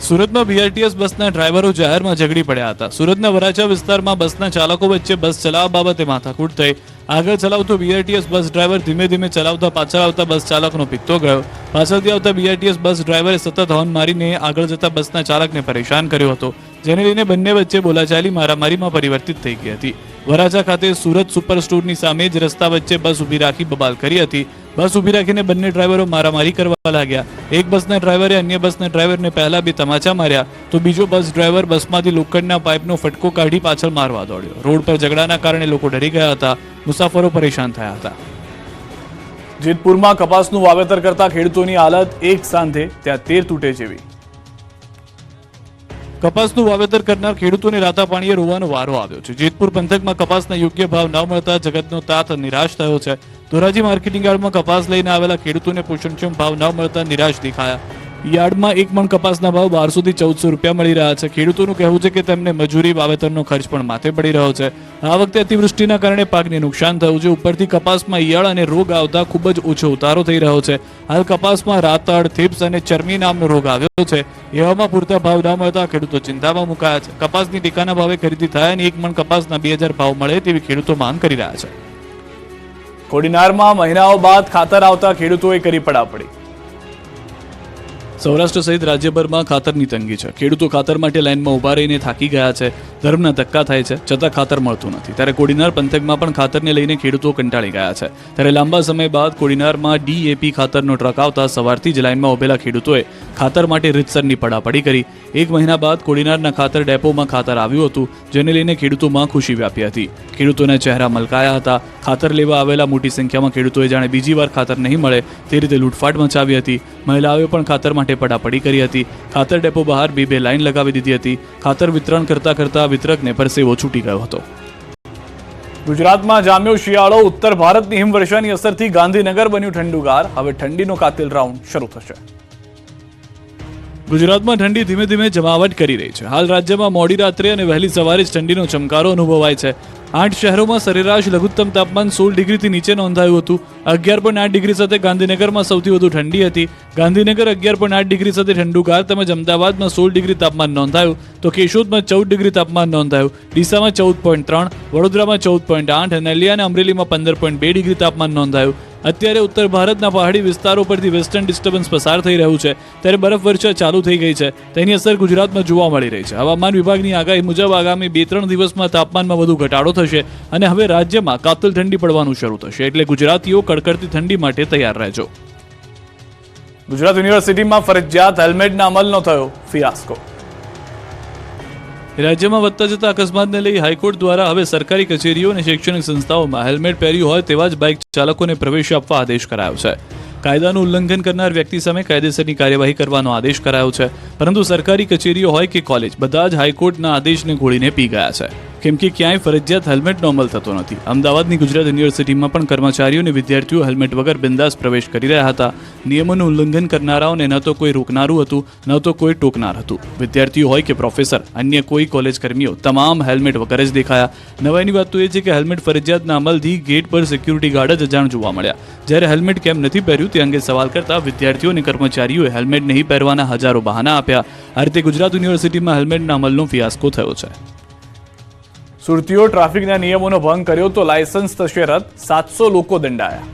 સુરતમાં BRTS બસના ડ્રાઈવરો જાહેરમાં ઝઘડી પડ્યા હતા. સુરતના વરાછા વિસ્તારમાં બસના ચાલકો વચ્ચે બસ ચલાવવા બાબતે માથાકૂટ થઈ. આગળ ચલાવતો BRTS બસ ડ્રાઈવર ધીમે ધીમે ચલાવતા પાછળ આવતા બસ ચાલકનો પિત્તો ગયો. પાછળથી આવતા BRTS બસ ડ્રાઈવરે સતત હોર્ન મારીને આગળ જતા બસના ચાલકને પરેશાન કર્યો હતો, જેને લઈને બંને વચ્ચે બોલાચાલી મારામારીમાં પરિવર્તિત થઈ ગઈ હતી. વરાછા ખાતે સુરત સુપર સ્ટોરની સામે જ રસ્તા વચ્ચે બસ ઊભી રાખી બબાલ કરી હતી. બસ ઊભી રાખીને બંને ડ્રાઈવરો મારામારી કરવા લાગ્યા. એક બસના ડ્રાઈવરે અન્ય બસના ડ્રાઈવરને પહેલા 2 તમાચા માર્યા, તો બીજો બસ ડ્રાઈવર બસમાંથી લોખંડના પાઇપનો ફટકો કાઢી પાછળ મારવા દોડ્યો. રોડ પર ઝઘડાના કારણે લોકો ડરી ગયા હતા. મુસાફરો પરેશાન થયા હતા. જેતપુરમાં કપાસનું વાવેતર કરતા ખેડૂતોની હાલત એક સાંધે ત્યાં તેર તૂટે જેવી. કપાસનું વાવેતર કરનાર ખેડૂતોને રાતા પાણીએ રોવાનો વારો આવ્યો છે. જેતપુર પંથકમાં કપાસના યોગ્ય ભાવ ન મળતા જગતનો તાત નિરાશ થયો છે. ધોરાજી માર્કેટિંગ યાર્ડમાં કપાસ લઈને આવેલા ખેડૂતોને પોષણક્ષમ ભાવ ન મળતા નિરાશ દેખાયા. યાર્ડમાં 1 મણ કપાસના ભાવ 1200 થી 1400 રૂપિયા મળી રહ્યા છે. ખેડૂતોનું કહેવું છે કે તેમને મજૂરી વાવેતરનો ખર્ચ પણ માથે પડી રહ્યો છે. આ વખતે અતિવૃષ્ટિના કારણે પાકને નુકસાન થયું છે. ઉપરથી કપાસમાં ઈયળ અને રોગ આવતા ખૂબ જ ઓછો ઉતારો થઈ રહ્યો છે. હાલ કપાસમાં રાતડ, થીપ્સ અને ચરમી નામનો રોગ આવ્યો છે. એવામાં પૂરતા ભાવ ન મળતા ખેડૂતો ચિંતામાં મુકાયા છે. કપાસની ટેકાના ભાવે ખરીદી થાય અને 1 મણ કપાસના 2000 ભાવ મળે તેવી ખેડૂતો માંગ કરી રહ્યા છે. કોડીનારમાં મહિનાઓ બાદ ખાતર આવતા ખેડૂતોએ કરી પડાપડી. સૌરાષ્ટ્ર સહિત રાજ્યભરમાં ખાતરની તંગી છે. ખેડૂતો ખાતર માટે લાઇનમાં ઊભા રહીને થાકી ગયા છે. ધર્મના ધક્કા થાય છે, છતાં ખાતર મળતું નથી. ત્યારે કોડીનાર પંથકમાં પણ ખાતરને લઈને ખેડૂતો કંટાળી ગયા છે. ત્યારે લાંબા સમય બાદ કોડીનારમાં DAP ખાતરનો ટ્રક આવતા સવારથી જ લાઇનમાં ઉભેલા ખેડૂતોએ ખાતર માટે રીતસરની પડાપડી કરી. 1 મહિના બાદ કોડીનારના ખાતર ડેપોમાં ખાતર આવ્યું હતું, જેને લઈને ખેડૂતોમાં ખુશી વ્યાપી હતી. ખેડૂતોના ચહેરા મલકાયા હતા. ખાતર લેવા આવેલા મોટી સંખ્યામાં ખેડૂતોએ જાણે બીજી વાર ખાતર નહીં મળે તે રીતે લૂંટફાટ મચાવી હતી. મહિલાઓએ પણ ખાતર માટે પડાપડી કરી હતી. ખાતર ડેપો બહાર બે લાઈન લગાવી દીધી હતી. ખાતર વિતરણ કરતા વિતરકને પરસેવો છૂટી ગયો હતો. ગુજરાતમાં જામ્યો શિયાળો. ઉત્તર ભારતની હિમવર્ષાની અસરથી ગાંધીનગર બન્યું ઠંડુગાર. હવે ઠંડીનો કાતિલ રાઉન્ડ શરૂ થશે. ગુજરાતમાં ઠંડી ધીમે ધીમે જમાવટ કરી રહી છે. હાલ રાજ્યમાં મોડી રાત્રે અને વહેલી સવારે જ ઠંડીનો ચમકારો અનુભવાય છે. 8 શહેરોમાં સરેરાશ લઘુત્તમ તાપમાન 16 ડિગ્રીથી નીચે નોંધાયું હતું. 11.8 ડિગ્રી સાથે ગાંધીનગરમાં સૌથી વધુ ઠંડી હતી. ગાંધીનગર 11.8 ડિગ્રી સાથે ઠંડુગાર તેમજ અમદાવાદમાં 16 ડિગ્રી તાપમાન નોંધાયું, તો કેશોદમાં 14 ડિગ્રી તાપમાન નોંધાયું, ડીસામાં 14.3, વડોદરામાં 14.8, નલિયા અને અમરેલીમાં 15.2 ડિગ્રી તાપમાન નોંધાયું. અત્યારે ઉત્તર ભારતના પહાડી વિસ્તારો પરથી વેસ્ટર્ન ડિસ્ટર્બન્સ પસાર થઈ રહ્યું છે, ત્યારે બરફવર્ષા ચાલુ થઈ ગઈ છે. તેની અસર ગુજરાતમાં જોવા મળી રહી છે. હવામાન વિભાગની આગાહી મુજબ આગામી 2-3 દિવસમાં તાપમાનમાં વધુ ઘટાડો થશે અને હવે રાજ્યમાં કાતિલ ઠંડી પડવાનું શરૂ થશે. એટલે ગુજરાતીઓ કડકડતી ઠંડી માટે તૈયાર રહેજો. ગુજરાત યુનિવર્સિટીમાં ફરજિયાત હેલ્મેટના અમલનો થયો ફિયાસ્કો. રાજ્યમાં વધતા જતા અકસ્માતને લઈ હાઈકોર્ટ દ્વારા હવે સરકારી કચેરીઓ અને શૈક્ષણિક સંસ્થાઓમાં હેલ્મેટ પહેર્યું હોય તેવા જ બાઇક ચાલકોને પ્રવેશ આપવા આદેશ કરાયો છે. કાયદાનું ઉલ્લંઘન કરનાર વ્યક્તિ સામે કાયદેસરની કાર્યવાહી કરવાનો આદેશ કરાયો છે. પરંતુ સરકારી કચેરીઓ હોય કે કોલેજ, બધા જ હાઈકોર્ટના આદેશને ઘોળીને પી ગયા છે, કેમ કે ક્યાંય ફરજિયાત હેલ્મેટનો અમલ થતો નથી. અમદાવાદની ગુજરાત યુનિવર્સિટીમાં પણ કર્મચારીઓ અને વિદ્યાર્થીઓ હેલ્મેટ વગર બિંદાસ પ્રવેશ કરી રહ્યા હતા. નિયમોનું ઉલ્લંઘન કરનારાઓને ન તો કોઈ રોકનારું હતું, ન તો કોઈ ટોકનાર હતું. વિદ્યાર્થીઓ હોય કે પ્રોફેસર, અન્ય કોઈ કોલેજ કર્મીઓ, તમામ હેલ્મેટ વગર જ દેખાયા. નવાઈની વાત તો એ છે કે હેલ્મેટ ફરજિયાતના અમલથી ગેટ પર સિક્યુરિટી ગાર્ડ જ અજાણ જોવા મળ્યા. જ્યારે હેલ્મેટ કેમ નથી પહેર્યું તે અંગે સવાલ કરતા વિદ્યાર્થીઓ અને કર્મચારીઓએ હેલ્મેટ નહીં પહેરવાના હજારો બહાના આપ્યા. આ રીતે ગુજરાત યુનિવર્સિટીમાં હેલ્મેટના અમલનો ફિયાસ્કો થયો છે. સુરતીઓ ટ્રાફિકના નિયમોનો ભંગ કર્યો તો લાયસન્સ થશે રદ. 700 લોકો દંડાયા.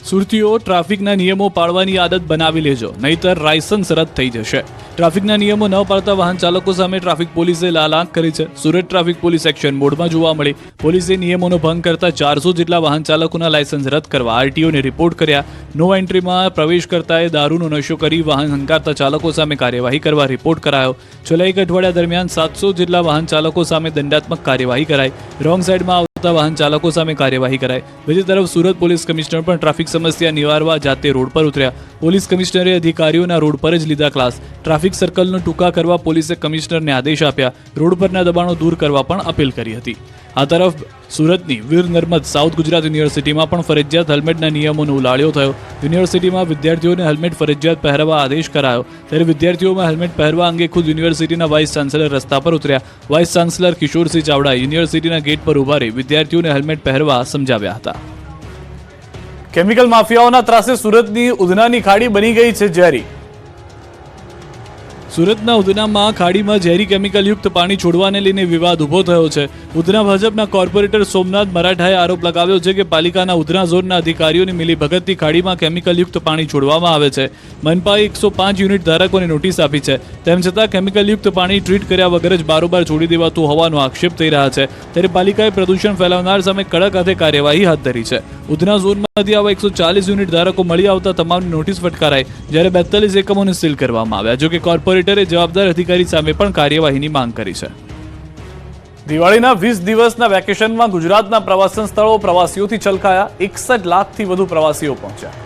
સુરતીઓ ટ્રાફિકના નિયમો પાળવાની આદત બનાવી લેજો, નહીતર લાયસન્સ રદ થઈ જશે. ટ્રાફિકના નિયમો ન પાળતા વાહન ચાલકો સામે ટ્રાફિક પોલીસે લાલ આંખ કરી છે. સુરત ટ્રાફિક પોલીસ એક્શન મોડમાં જોવા મળી. પોલીસે નિયમોનો ભંગ કરતા 400 જેટલા વાહન ચાલકોના લાયસન્સ રદ કરવા RTOને રિપોર્ટ કર્યા. નો એન્ટ્રીમાં પ્રવેશ કરતાએ દારૂનો નશો કરી વાહન હંકારતા ચાલકો સામે કાર્યવાહી કરવા રિપોર્ટ કરાયો. છેલ્લા 1 અઠવાડિયા દરમિયાન 700 જેટલા વાહન ચાલકો સામે દંડાત્મક કાર્યવાહી કરાઈ. રોંગ સાઈડમાં વાહન ચાલકો સામે કાર્યવાહી કરાઈ. બીજી તરફ સુરત પોલીસ કમિશનર પણ ટ્રાફિક સમસ્યા નિવારવા જાતે રોડ પર ઉતર્યા. પોલીસ કમિશનરે અધિકારીઓના રોડ પર જ લીધા ક્લાસ. ટ્રાફિક સર્કલનો ટૂંકા કરવા પોલીસે કમિશનરને આદેશ આપ્યા. રોડ પરના દબાણો દૂર કરવા પણ અપીલ કરી હતી. આ તરફ સુરતની વીર નર્મદ સાઉથ ગુજરાત યુનિવર્સિટીમાં પણ ફરજિયાત હેલ્મેટના નિયમોનો ઉલાળ્યો થયો. યુનિવર્સિટીમાં વિદ્યાર્થીઓને હેલ્મેટ ફરજિયાત પહેરવા આદેશ કરાયો. ત્યારે વિદ્યાર્થીઓમાં હેલ્મેટ પહેરવા અંગે ખુદ યુનિવર્સિટીના વાઇસ ચાન્સેલર રસ્તા પર ઉતર્યા. વાઇસ ચાન્સેલર કિશોરસિંહ ચાવડાએ યુનિવર્સિટીના ગેટ પર ઉભા રહી વિદ્યાર્થીઓને હેલ્મેટ પહેરવા સમજાવ્યા હતા. કેમિકલ માફિયાઓના ત્રાસે સુરતની ઉધનાની ખાડી બની ગઈ છે ઝેરી. સુરતના ઉધનામાં ખાડીમાં ઝેરી કેમિકલયુક્ત પાણી છોડવાને લઈને વિવાદ ઊભો થયો છે. ઉધના ભાજપના કોર્પોરેટર સોમનાથ મરાઠાએ આરોપ લગાવ્યો છે કે પાલિકાના ઉધના ઝોનના અધિકારીઓની મિલીભગતથી ખાડીમાં કેમિકલયુક્ત પાણી છોડવામાં આવે છે. મનપાએ 105 યુનિટ ધારકોને નોટિસ આપી છે. તેમ છતાં કેમિકલયુક્ત પાણી ટ્રીટ કર્યા વગર જ બારોબાર છોડી દેવાતું હોવાનો આક્ષેપ થઈ રહ્યા છે. ત્યારે પાલિકાએ પ્રદૂષણ ફેલાવનાર સામે કડક હાથે કાર્યવાહી હાથ ધરી છે. ઉધના ઝોનમાંથી આવા 140 યુનિટ ધારકો મળી આવતા તમામને નોટિસ ફટકારાઈ, જ્યારે 42 એકમોને સીલ કરવામાં આવ્યા. જોકે કોર્પોરેટરે જવાબદાર અધિકારી સામે પણ કાર્યવાહીની માંગ કરી છે. દિવાળીના 20 દિવસના વેકેશનમાં ગુજરાતના પ્રવાસન સ્થળો પ્રવાસીઓથી છલકાયા. 61 લાખથી વધુ પ્રવાસીઓ પહોંચ્યા.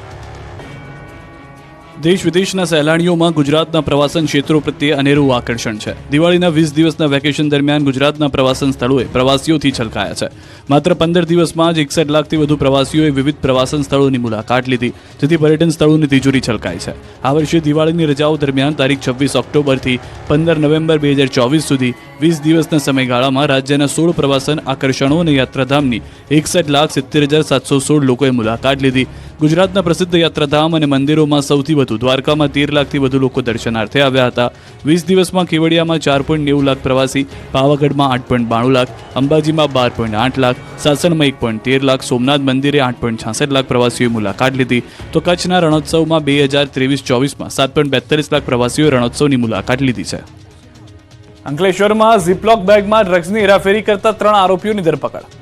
દેશ વિદેશના સહેલાણીઓમાં ગુજરાતના પ્રવાસન ક્ષેત્રો પ્રત્યે અનેરું આકર્ષણ છે. દિવાળીના 20 દિવસના વેકેશન દરમિયાન ગુજરાતના પ્રવાસન સ્થળોએ પ્રવાસીઓથી છલકાયા છે. માત્ર 15 દિવસમાં જ 61 લાખથી વધુ પ્રવાસીઓએ વિવિધ પ્રવાસન સ્થળોની મુલાકાત લીધી, જેથી પર્યટન સ્થળોની તિજોરી છલકાઈ છે. આ વર્ષે દિવાળીની રજાઓ દરમિયાન તારીખ 26 ઓક્ટોબરથી 15 નવેમ્બર 2024 સુધી 20 દિવસના સમયગાળામાં રાજ્યના 16 પ્રવાસન આકર્ષણો અને યાત્રાધામની 61,70,716 લોકોએ મુલાકાત લીધી. ગુજરાતના પ્રસિદ્ધ યાત્રાધામ અને મંદિરોમાં સૌથી વધુ દ્વારકામાં 13 લાખથી વધુ લોકો દર્શનાર્થે આવ્યા હતા. 20 દિવસમાં કેવડિયામાં 4.90 લાખ પ્રવાસી, પાવાગઢમાં 8.92 લાખ, અંબાજીમાં 12.8 લાખ, સાસણમાં 1.13 લાખ, સોમનાથ મંદિરે 8.66 લાખ પ્રવાસીઓએ મુલાકાત લીધી. તો કચ્છના રણોત્સવમાં 2023-24માં 7.42 લાખ પ્રવાસીઓએ રણોત્સવની મુલાકાત લીધી છે. અંકલેશ્વરમાં ઝીપલોક બેગમાં ડ્રગ્સની હેરાફેરી કરતા 3 આરોપીઓની ધરપકડ.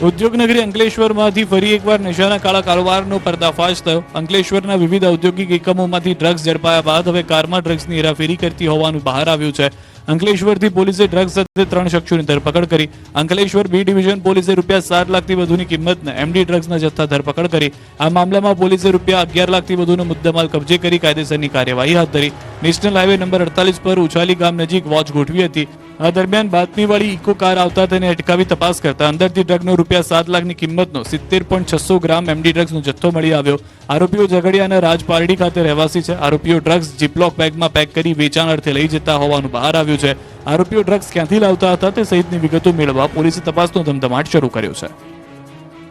ઉદ્યોગનગરી અંકલેશ્વરમાંથી ફરી એકવાર નશાના કાળા કારોબારનો પર્દાફાશ થયો. અંકલેશ્વરના વિવિધ ઔદ્યોગિક એકમોમાંથી ડ્રગ્સ ઝડપાયા બાદ હવે કારમાં ડ્રગ્સની હેરાફેરી કરતી હોવાનું બહાર આવ્યું છે. અંકલેશ્વરથી પોલીસે ડ્રગ્સ સાથે 3 શખ્સોની ધરપકડ કરી. અંકલેશ્વર બી ડિવિઝન પોલીસે ₹7 લાખથી વધુની કિંમતના એમડી ડ્રગ્સના જથ્થા ધરપકડ કરી. આ મામલામાં પોલીસે ₹11 લાખથી વધુનો મુદ્દામાલ કબજે કરી કાયદેસરની કાર્યવાહી હાથ ધરી. નેશનલ હાઈવે નંબર 48 પર ઉછાલી ગામ નજીક વોચ ગોઠવી હતી. આ દરમિયાન બાતમીવાળી ઇકો કાર આવતા તેને અટકાવી તપાસ કરતા અંદરથી ડ્રગનો ₹7 લાખની કિંમતનો 70.600 ગ્રામ એમડી ડ્રગ્સનો જથ્થો મળી આવ્યો. આરોપીઓ ઝઘડિયાના રાજપારડી ખાતે રહેવાસી છે. આરોપીઓ ડ્રગ્સ જીપલોક બેગમાં પેક કરી વેચાણ અર્થે લઈ જતા હોવાનું બહાર આવ્યું છે. આરોપીઓ ડ્રગ્સ ક્યાંથી લાવતા હતા તે સહિતની વિગતો મેળવવા પોલીસે તપાસનો ધમધમાટ શરૂ કર્યો છે.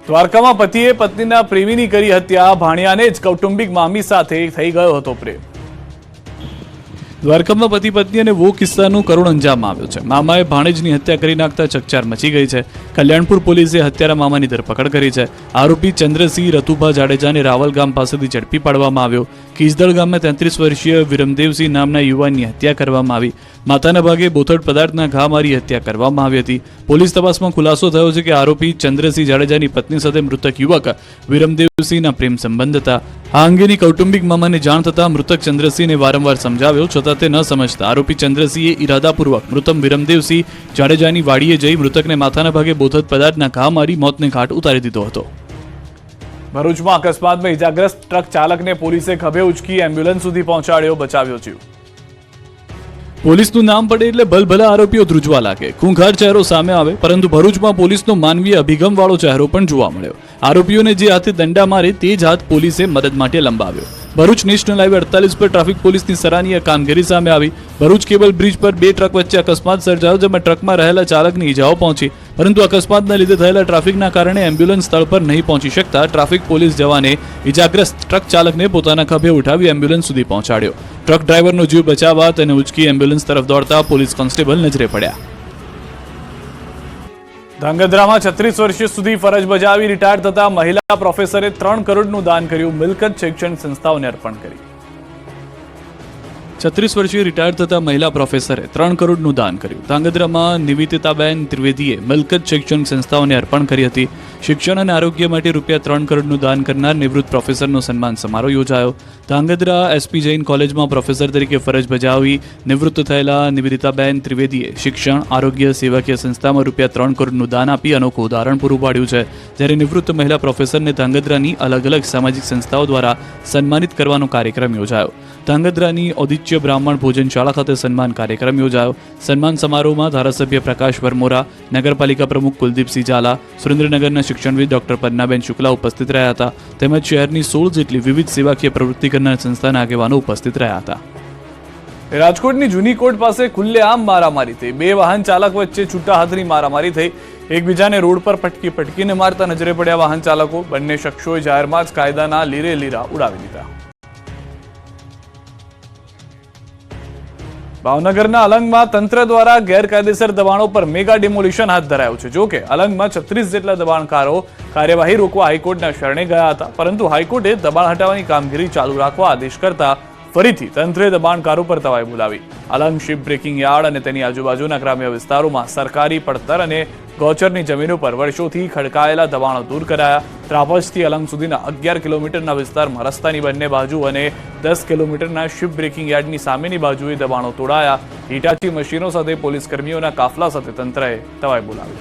દ્વારકામાં પતિએ પત્નીના પ્રેમીની કરી હત્યા. ભાણિયાને જ કૌટુંબિક મામી સાથે થઈ ગયો હતો પ્રેમ. દ્વારકામાં પતિ પત્ની અને વો કિસ્સાનું કરુણ અંજામ આવ્યો છે. મામાએ ભાણેજની હત્યા કરી નાખતા ચકચાર મચી ગઈ છે. કલ્યાણપુર પોલીસે હત્યારા મામાની ધરપકડ કરી છે. આરોપી ચંદ્રસિંહ રતુભા જાડેજાને રાવલ ગામ પાસેથી ઝડપી પાડવામાં આવ્યો. કિસદળ ગામમાં 33 વર્ષીય વિરમદેવસિંહ નામના યુવાનની હત્યા કરવામાં આવી. માથાના ભાગે બોથડ પદાર્થના ઘા મારી હત્યા કરવામાં આવી હતી. પોલીસ તપાસમાં ખુલાસો થયો છે કે આરોપી ચંદ્રસિંહ જાડેજાની પત્ની સાથે મૃતક યુવક વિરમદેવસિંહના પ્રેમ સંબંધ હતા. આ અંગેની કૌટુંબિક મામાને જાણ થતાં મૃતક ચંદ્રસિંહને વારંવાર સમજાવ્યો છતાં તે ન સમજતા આરોપી ચંદ્રસિંહે ઇરાદાપૂર્વક મૃતક વિરમદેવસિંહ જાડેજાની વાડીએ જઈ મૃતકને માથાના ભાગે બોથડ પદાર્થના ઘા મારી મોતને ઘાટ ઉતારી દીધો હતો. ભરૂચમાં અકસ્માતમાં ઇજાગ્રસ્ત ટ્રક ચાલકને પોલીસે ખભે ઉચકી એમ્બ્યુલન્સ સુધી પહોંચાડ્યો, બચાવ્યો જીવ. પોલીસનું નામ પડે એટલે ભલભલા આરોપીઓ ધ્રુજવા લાગે, ખૂંખાર ચહેરો સામે આવે, પરંતુ ભરૂચમાં પોલીસનો માનવીય અભિગમ વાળો ચહેરો પણ જોવા મળ્યો. આરોપીઓને જે હાથે દંડા મારે તે જ હાથ પોલીસે મદદ માટે લંબાવ્યો. ભરૂચ નેશનલ હાઈવે 48 પર ટ્રાફિક પોલીસની સરાહનીય કામગીરી સામે આવી. ભરૂચ કેબલ બ્રિજ પર 2 ટ્રક વચ્ચે અકસ્માત સર્જાયો, જેમાં ટ્રકમાં રહેલા ચાલકને ઈજાઓ પહોંચી, પરંતુ અકસ્માતના લીધે થયેલા ટ્રાફિકના કારણે એમ્બ્યુલન્સ સ્થળ પર નહીં પહોંચી શકતા ટ્રાફિક પોલીસ જવાને ઈજાગ્રસ્ત ટ્રક ચાલકને પોતાના ખભે ઉઠાવી એમ્બ્યુલન્સ સુધી પહોંચાડ્યો. ટ્રક ડ્રાઈવરનો જીવ બચાવવા તેને ઉચકી એમ્બ્યુલન્સ તરફ દોડતા પોલીસ કોન્સ્ટેબલ નજરે પડ્યા. ધાંગધ્રામાં 36 વર્ષ સુધી ફરજ બજાવી રિટાયર થતા મહિલા પ્રોફેસરે 3 કરોડનું દાન કર્યું. મિલકત શૈક્ષણિક સંસ્થાઓને અર્પણ કરી. 36 વર્ષીય રિટાયર થતા મહિલા પ્રોફેસરે 3 કરોડનું દાન કર્યું. ધાંગધ્રામાં નિવેદિતાબેન ત્રિવેદીએ મિલકત શૈક્ષણિક સંસ્થાઓને અર્પણ કરી હતી. શિક્ષણ અને આરોગ્ય માટે ₹3 કરોડનું દાન કરનાર નિવૃત્ત પ્રોફેસરનો સન્માન સમારોહ યોજાયો. ધાંગધ્રા એસપી જૈન કોલેજમાં પ્રોફેસર તરીકે ફરજ બજાવી નિવૃત્ત થયેલા નિવેદિતાબેન ત્રિવેદીએ શિક્ષણ, આરોગ્ય, સેવાકીય સંસ્થામાં ₹3 કરોડનું દાન આપી અનોખું ઉદાહરણ પૂરું પાડ્યું છે. જ્યારે નિવૃત્ત મહિલા પ્રોફેસરને ધાંગધ્રાની અલગ અલગ સામાજિક સંસ્થાઓ દ્વારા સન્માનિત કરવાનો કાર્યક્રમ યોજાયો. ધાંગધ્રાની ઔદિત્ય બ્રાહ્મણ ભોજનશાળા ખાતે સન્માન કાર્યક્રમ યોજાયો. સન્માન સમારોહમાં ધારાસભ્ય પ્રકાશ વરમોરા, નગરપાલિકા પ્રમુખ કુલદીપસિંહ ઝાલા, સુરેન્દ્રનગરના શિક્ષણવિદ ડોક્ટર પન્નાબેન શુક્લા ઉપસ્થિત રહ્યા હતા. તેમજ શહેરની 16 જેટલી વિવિધ સેવાકીય પ્રવૃત્તિ કરનાર સંસ્થાના આગેવાનો ઉપસ્થિત રહ્યા હતા. રાજકોટની જૂની કોર્ટ પાસે ખુલ્લેઆમ મારામારી થઈ. 2 વાહન ચાલક વચ્ચે છૂટા હાથની મારામારી થઈ. એકબીજાને રોડ પર પટકીને મારતા નજરે પડ્યા વાહન ચાલકો. બંને શખ્સોએ જાહેરમાં જ કાયદાના લીરે લીરા ઉડાવી દીધા. ભાવનગરના અલંગમાં તંત્ર દ્વારા ગેરકાયદેસર દબાણો પર મેગા ડિમોલિશન હાથ ધરાયું છે. જોકે અલંગમાં 36 જેટલા દબાણકારો કાર્યવાહી રોકવા હાઈકોર્ટના શરણે ગયા હતા, પરંતુ હાઈકોર્ટે દબાણ હટાવવાની કામગીરી ચાલુ રાખવા આદેશ કરતા ફરીથી તંત્રે દબાણકારો પર તવાઈ બોલાવી. અલંગ શિપ બ્રેકિંગ યાર્ડ અને તેની આજુબાજુના ગ્રામ્ય વિસ્તારોમાં સરકારી પડતર અને ગૌચરની જમીનો પર વર્ષોથી ખડકાયેલા દબાણો દૂર કરાયા. ત્રાપજથી અલંગ સુધીના 11 કિલોમીટરના વિસ્તારમાં રસ્તાની બંને બાજુ અને 10 કિલોમીટરના શિપ બ્રેકિંગ યાર્ડની સામેની બાજુએ દબાણો તોડાયા. હિટાચી મશીનો સાથે પોલીસ કર્મીઓના કાફલા સાથે તંત્રએ તવાઈ બોલાવી.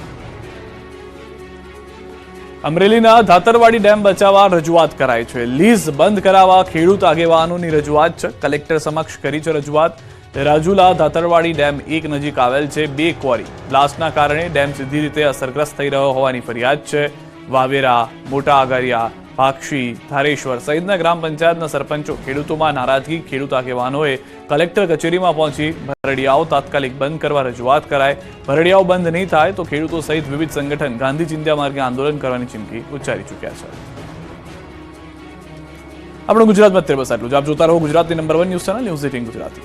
અમરેલીના ધાતરવાડી ડેમ બચાવવા રજૂઆત કરાઈ છે. લીઝ બંધ કરાવવા ખેડૂત આગેવાનોની રજૂઆત છે. કલેક્ટર સમક્ષ કરી છે રજૂઆત. રાજુલા ધાતરવાડી ડેમ 1 નજીક આવેલ છે 2 ક્વોરી બ્લાસ્ટના કારણે ડેમ સીધી રીતે અસરગ્રસ્ત થઈ રહ્યો હોવાની ફરિયાદ છે. વાવેરા, મોટા આગરિયા, ભાક્ષી, ધારેશ્વર સહિતના ગ્રામ પંચાયતના સરપંચો ખેડૂતોમાં નારાજગી. ખેડૂત આગેવાનોએ કલેક્ટર કચેરીમાં પહોંચી ભરડિયાઓ તાત્કાલિક બંધ કરવા રજૂઆત કરાય. ભરડિયાઓ બંધ નહીં થાય તો ખેડૂતો સહિત વિવિધ સંગઠન ગાંધી ચિંધ્યા માર્ગે આંદોલન કરવાની ચીમકી ઉચ્ચારી ચૂક્યા છે. આપણું ગુજરાતમાં અત્યારે બસ આટલું જ. આપ જોતા રહો ગુજરાતની number 1 news channel news 18 Gujarati.